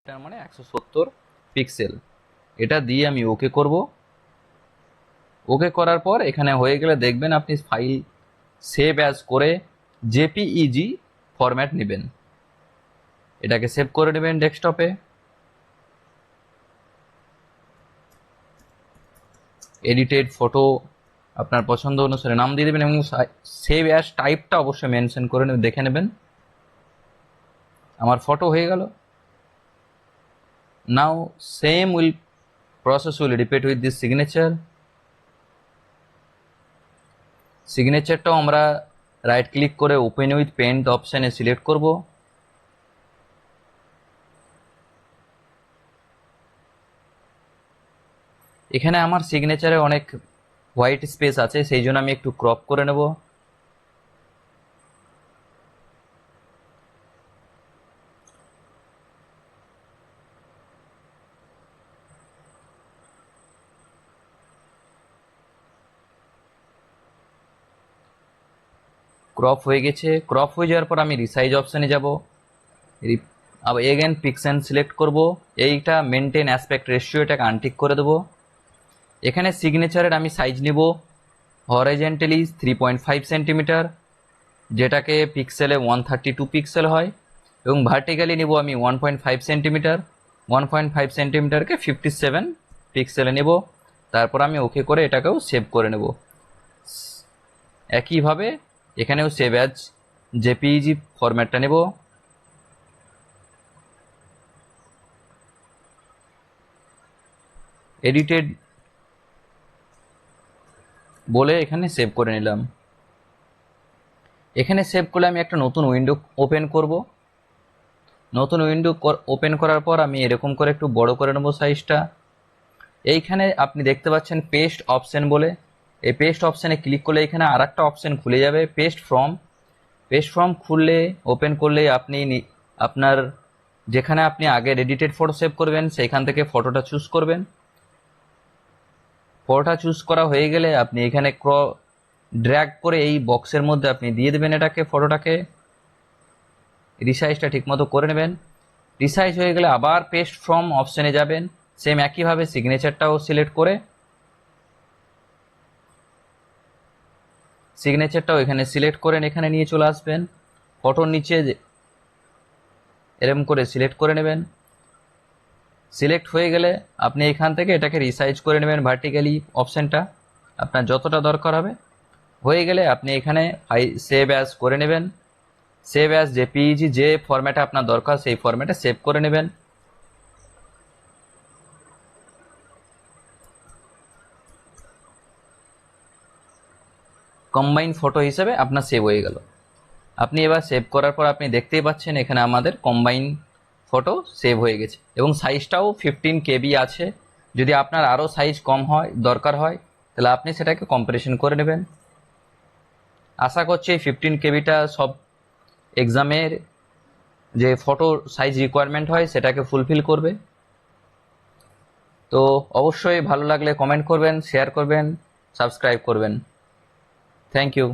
তার মানে 170 পিক্সেল। এটা দিয়ে আমি ওকে করব। ওকে করার পর এখানে হয়ে গেলে দেখবেন আপনি ফাইল সেভ অ্যাজ করে জেপিইজি ফরম্যাট নেবেন। এটাকে সেভ করে নেবেন ডেস্কটপে। এডিটেড ফটো আপনার পছন্দ অনুসারে নাম দিয়ে দেবেন এবং সেভ অ্যাজ টাইপটা অবশ্যই মেনশন করে দেখে নেবেন। আমার ফটো হয়ে গেল। Now same process will repeat with this signature. সিগনেচারটাও আমরা রাইট ক্লিক করে ওপেন উইথ পেন্ট অপশানে সিলেক্ট করব। এখানে আমার সিগনেচারে অনেক হোয়াইট স্পেস আছে, সেই জন্য আমি একটু ক্রপ করে নেব। ক্রপ হয়ে গেছে। ক্রপ হয়ে যাওয়ার পর আমি রিসাইজ অপশানে যাব। আবার এগেন পিক্সেল সিলেক্ট করব। এইটা মেনটেন অ্যাসপেক্ট রেশিও, এটাকে আনটিক করে দেবো। এখানে সিগনেচারের আমি সাইজ নিব হরাইজেন্টালি 3.5 সেন্টিমিটার, যেটাকে পিক্সেলে 132 পিক্সেল হয়, এবং ভার্টিক্যালি নিব আমি 1.5 সেন্টিমিটার। 1.5 সেন্টিমিটারকে 57 পিক্সেলে নেব। তারপর আমি ওকে করে এটাকেও সেভ করে নেব। একইভাবে এখানেও সেভ অ্যাজ জেপিইজি ফরম্যাটটা নেব। এডিটেড বলে এখানে সেভ করে নিলাম। এখানে সেভ করলে আমি একটা নতুন উইন্ডো ওপেন করব। নতুন উইন্ডো ওপেন করার পর আমি এরকম করে একটু বড় করে নেব সাইজটা। এইখানে আপনি দেখতে পাচ্ছেন পেস্ট অপশন বলে, এই পেস্ট অপশানে ক্লিক করলে এখানে আর একটা অপশান খুলে যাবে পেস্ট ফ্রম। পেস্ট ফ্রম খুললে ওপেন করলে আপনি আপনার যেখানে আপনি আগে এডিটেড ফটো সেভ করবেন সেইখান থেকে ফটোটা চুজ করবেন। ফটোটা চুজ করা হয়ে গেলে আপনি এখানে ড্র্যাগ করে এই বক্সের মধ্যে আপনি দিয়ে দেবেন এটাকে, ফটোটাকে। রিসাইজটা ঠিকমতো করে নেবেন। রিসাইজ হয়ে গেলে আবার পেস্ট ফ্রম অপশানে যাবেন, সেম একইভাবে সিগনেচারটাও সিলেক্ট করে সিগনেচারটাও এখানে সিলেক্ট করেন, এখানে নিয়ে চলে আসবেন। ফটোর নিচে এরম করে সিলেক্ট করে নেবেন। সিলেক্ট হয়ে গেলে আপনি এখান থেকে এটাকে রিসাইজ করে নেবেন ভার্টিক্যালি অপশানটা আপনার যতটা দরকার হবে। হয়ে গেলে আপনি এখানে সেভ অ্যাজ করে নেবেন। সেভ অ্যাজ জেপিইজি, যে ফরম্যাটে আপনার দরকার সেই ফরম্যাটে সেভ করে নেবেন। কম্বাইন ফটো হিসেবে আপনার সেভ হয়ে গেল। আপনি এবার সেভ করার পর আপনি দেখতেই পাচ্ছেন এখানে আমাদের কম্বাইন ফটো সেভ হয়ে গেছে এবং সাইজটাও 15 কেবি আছে। যদি আপনার আরও সাইজ কম হয় দরকার হয় তাহলে আপনি সেটাকে কম্প্রেশন করে নেবেন। আশা করছি এই 15 কেবিটা সব এক্সামের যে ফটো সাইজ রিকোয়ারমেন্ট হয় সেটাকে ফুলফিল করবে। তো অবশ্যই ভালো লাগলে কমেন্ট করবেন, শেয়ার করবেন, সাবস্ক্রাইব করবেন। Thank you.